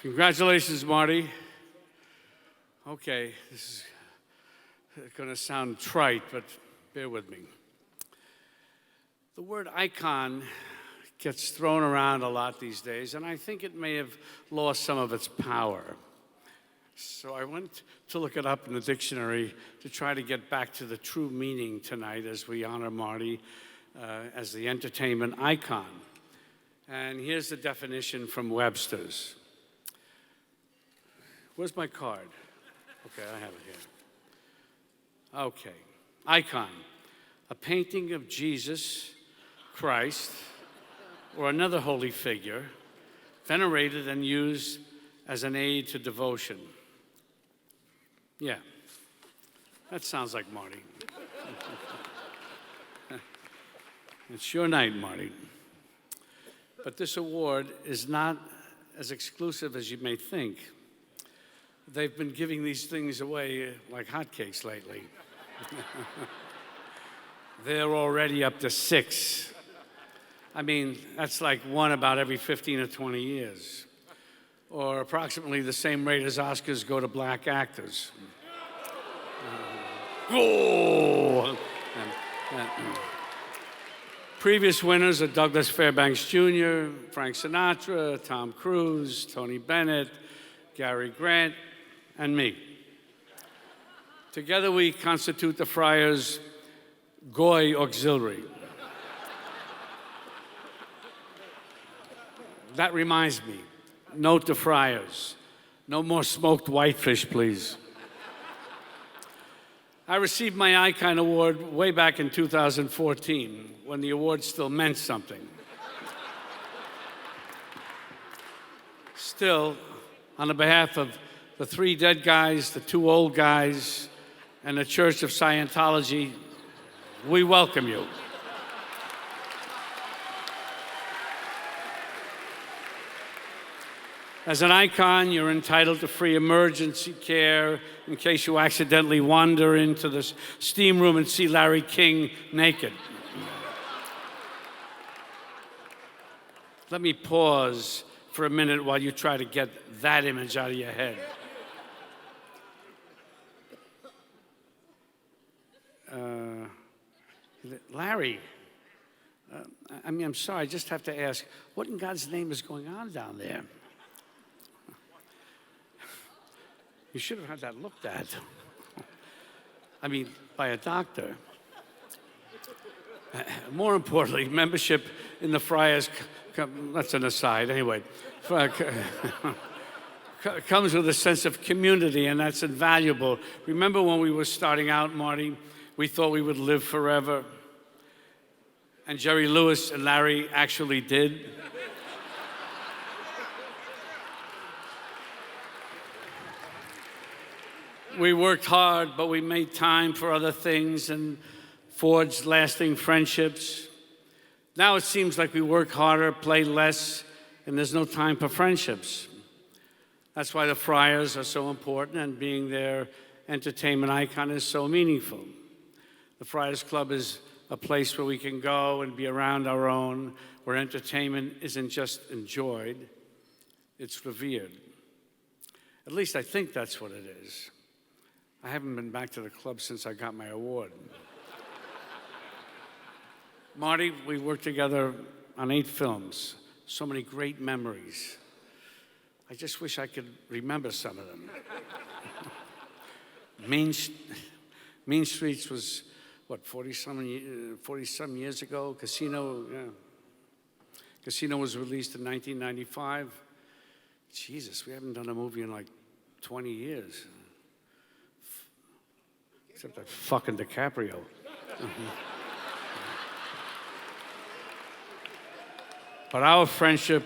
Congratulations, Marty. Okay, this is going to sound trite, but bear with me. The word icon gets thrown around a lot these days, and I think it may have lost some of its power. So I went to look it up in the dictionary to try to get back to the true meaning tonight as we honor Marty as the entertainment icon. And here's the definition from Webster's. Where's my card? Okay, I have it here. Okay, icon, a painting of Jesus Christ or another holy figure, venerated and used as an aid to devotion. Yeah, that sounds like Marty. It's your night, Marty. But this award is not as exclusive as you may think. They've been giving these things away like hotcakes lately. They're already up to 6. I mean, that's like one about every 15 or 20 years, or approximately the same rate as Oscars go to black actors. Previous winners are Douglas Fairbanks Jr., Frank Sinatra, Tom Cruise, Tony Bennett, Gary Grant, and me. Together we constitute the Friars Goy Auxiliary. That reminds me, note to Friars, no more smoked whitefish, please. I received my Icon Award way back in 2014, when the award still meant something. Still, on the behalf of the 3 dead guys, the 2 old guys, and the Church of Scientology, we welcome you. As an icon, you're entitled to free emergency care in case you accidentally wander into the steam room and see Larry King naked. Let me pause for a minute while you try to get that image out of your head. Larry, I'm sorry, I just have to ask, what in God's name is going on down there? You should have had that looked at. I mean, by a doctor. More importantly, membership in the Friars, that's an aside, anyway, comes with a sense of community, and that's invaluable. Remember when we were starting out, Marty, we thought we would live forever, and Jerry Lewis and Larry actually did. We worked hard, but we made time for other things and forged lasting friendships. Now it seems like we work harder, play less, and there's no time for friendships. That's why the Friars are so important, and being their entertainment icon is so meaningful. The Friars Club is a place where we can go and be around our own, where entertainment isn't just enjoyed, it's revered. At least I think that's what it is. I haven't been back to the club since I got my award. Marty, we worked together on 8 films, so many great memories. I just wish I could remember some of them. Mean Streets was, what, 40-some years ago? Casino was released in 1995. Jesus, we haven't done a movie in like 20 years. Except that fucking DiCaprio. But our friendship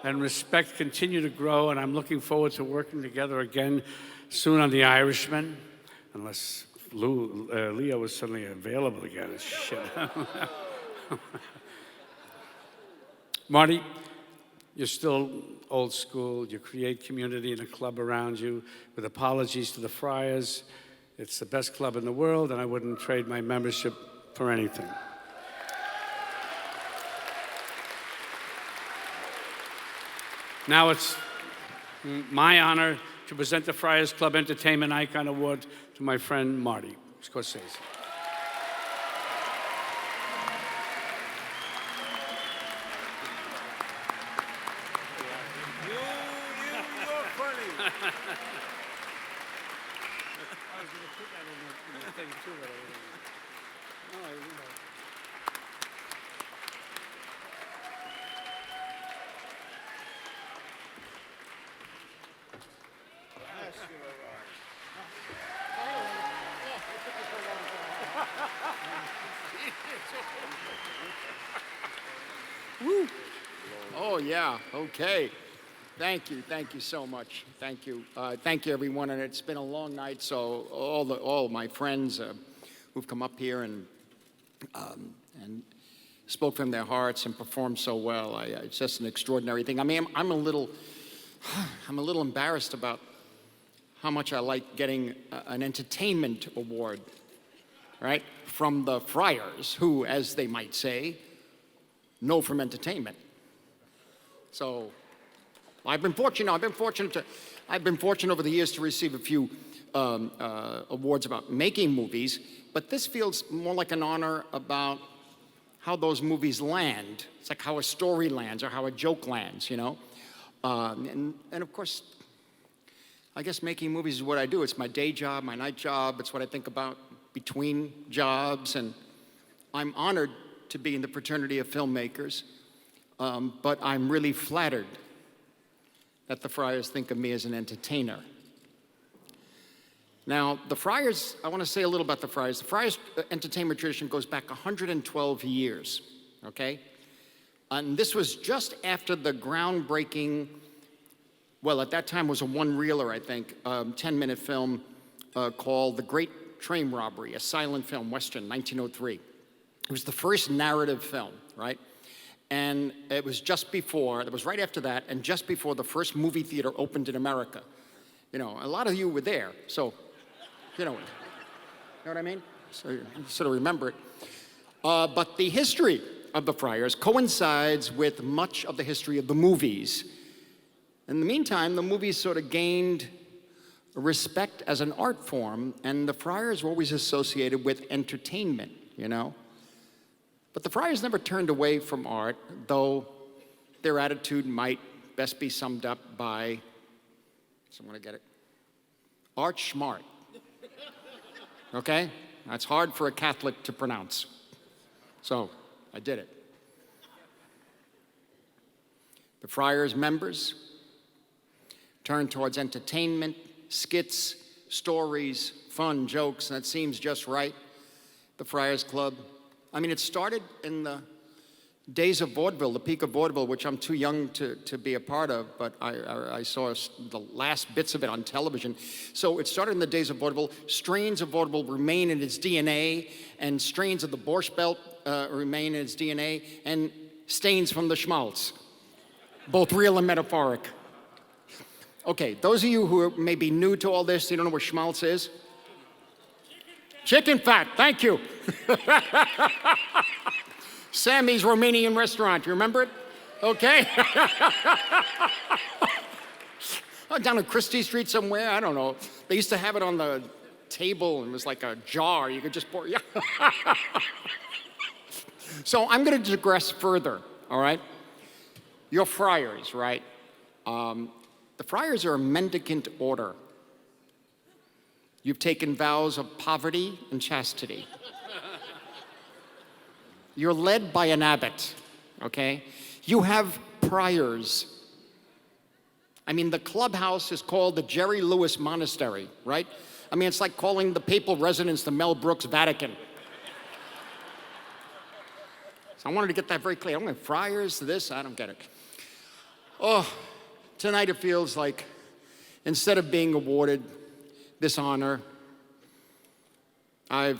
and respect continue to grow, and I'm looking forward to working together again soon on The Irishman, unless Leo is suddenly available again. Shit. Marty, you're still old school. You create community in a club around you. With apologies to the Friars, it's the best club in the world, and I wouldn't trade my membership for anything. Now it's My honor to present the Friars Club Entertainment Icon Award to my friend Marty Scorsese. You're funny. I was going to put that in the thing too, but I didn't. Yes, you were right. Woo. Oh, yeah, okay. Thank you so much. Thank you, everyone. And it's been a long night, so all my friends who've come up here and spoke from their hearts and performed so well. It's just an extraordinary thing. I mean, I'm a little embarrassed about how much I like getting an entertainment award, right, from the Friars, who, as they might say, know from entertainment. So I've been fortunate over the years to receive a few awards about making movies, but this feels more like an honor about how those movies land. It's like how a story lands or how a joke lands, you know? And of course, I guess making movies is what I do. It's my day job, my night job. It's what I think about between jobs, and I'm honored to be in the fraternity of filmmakers, but I'm really flattered that the Friars think of me as an entertainer. Now, the Friars, I want to say a little about the Friars. The Friars entertainment tradition goes back 112 years, okay? And this was just after the groundbreaking, well, at that time was a one-reeler, I think, 10-minute film called The Great Train Robbery, a silent film, Western, 1903. It was the first narrative film, right? And it was right after that, and just before the first movie theater opened in America. You know, a lot of you were there, so, you know what I mean? So you sort of remember it. But the history of the Friars coincides with much of the history of the movies. In the meantime, the movies sort of gained respect as an art form, and the Friars were always associated with entertainment, you know? But the Friars never turned away from art, though their attitude might best be summed up by, someone to get it, art schmart. Okay? That's hard for a Catholic to pronounce. So, I did it. The Friars members turned towards entertainment, skits, stories, fun, jokes, and that seems just right. The Friars Club. I mean, it started in the days of vaudeville, the peak of vaudeville, which I'm too young to be a part of, but I saw the last bits of it on television. So it started in the days of vaudeville. Strains of vaudeville remain in its DNA, and strains of the Borscht Belt remain in its DNA, and stains from the schmaltz, both real and metaphoric. Okay, those of you who may be new to all this, you don't know what schmaltz is? Chicken fat, thank you. Sammy's Romanian restaurant, you remember it? Okay. Down on Christie Street somewhere, I don't know. They used to have it on the table, and it was like a jar. You could just pour, yeah. So I'm gonna digress further, all right? You're Friars, right? The Friars are a mendicant order. You've taken vows of poverty and chastity. You're led by an abbot, okay? You have priors. I mean, the clubhouse is called the Jerry Lewis Monastery, right? I mean, it's like calling the papal residence the Mel Brooks Vatican. So I wanted to get that very clear. I'm going friars to this, I don't get it. Oh, tonight it feels like instead of being awarded this honor, oh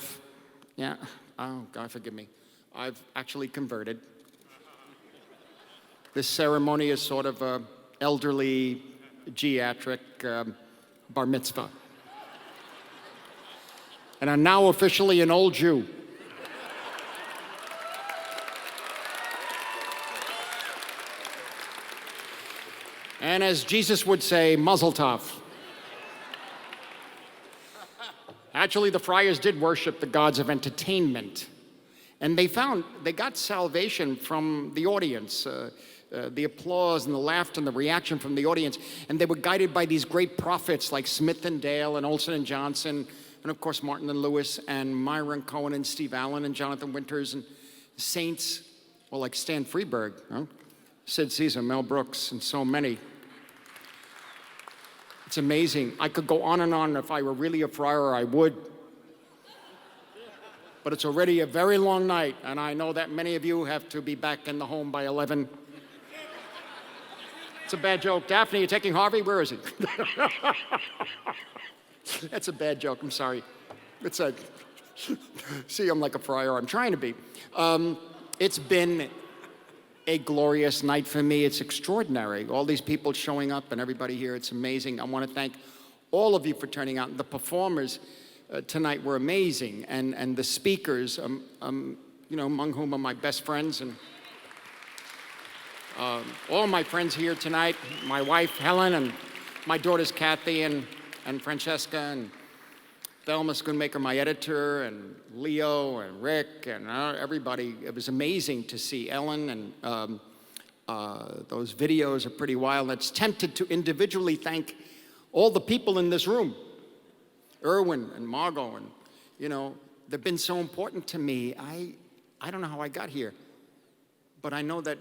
God forgive me, I've actually converted. This ceremony is sort of a elderly, geriatric bar mitzvah. And I'm now officially an old Jew. And as Jesus would say, Mazel Tov. Actually, the Friars did worship the gods of entertainment. And they got salvation from the audience, the applause and the laughter and the reaction from the audience. And they were guided by these great prophets like Smith and Dale and Olson and Johnson, and of course Martin and Lewis and Myron Cohen and Steve Allen and Jonathan Winters and saints, well, like Stan Freberg, Sid Caesar, Mel Brooks, and so many. It's amazing. I could go on and on. If I were really a friar, I would. But it's already a very long night, and I know that many of you have to be back in the home by 11. It's a bad joke. Daphne, you taking Harvey? Where is he? That's a bad joke. I'm sorry. See, I'm like a friar. I'm trying to be. It's been a glorious night for me. It's extraordinary. All these people showing up and everybody here. It's amazing. I want to thank all of you for turning out. The performers tonight were amazing, and the speakers, among whom are my best friends, and all my friends here tonight, my wife Helen, and my daughters Kathy and Francesca, and Thelma Schoonmaker, my editor, and Leo and Rick and everybody. It was amazing to see Ellen, and those videos are pretty wild. It's tempted to individually thank all the people in this room. Erwin and Margot, and they've been so important to me. I don't know how I got here, but I know that,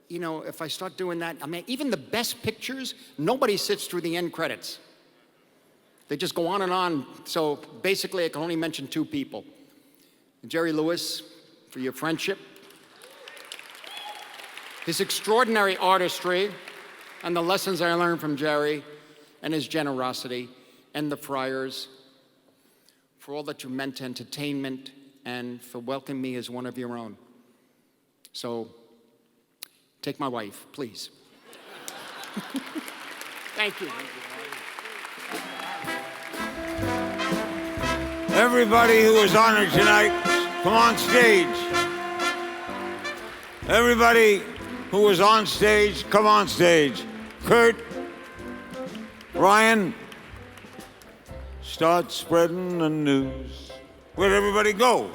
if I start doing that, I mean, even the best pictures, nobody sits through the end credits. They just go on and on. So basically, I can only mention two people. Jerry Lewis, for your friendship, his extraordinary artistry, and the lessons I learned from Jerry, and his generosity, and the Friars, for all that you meant to entertainment, and for welcoming me as one of your own. So, take my wife, please. Thank you. Everybody who was honored tonight, come on stage. Everybody who was on stage, come on stage. Kurt, Ryan, start spreading the news. Where'd everybody go?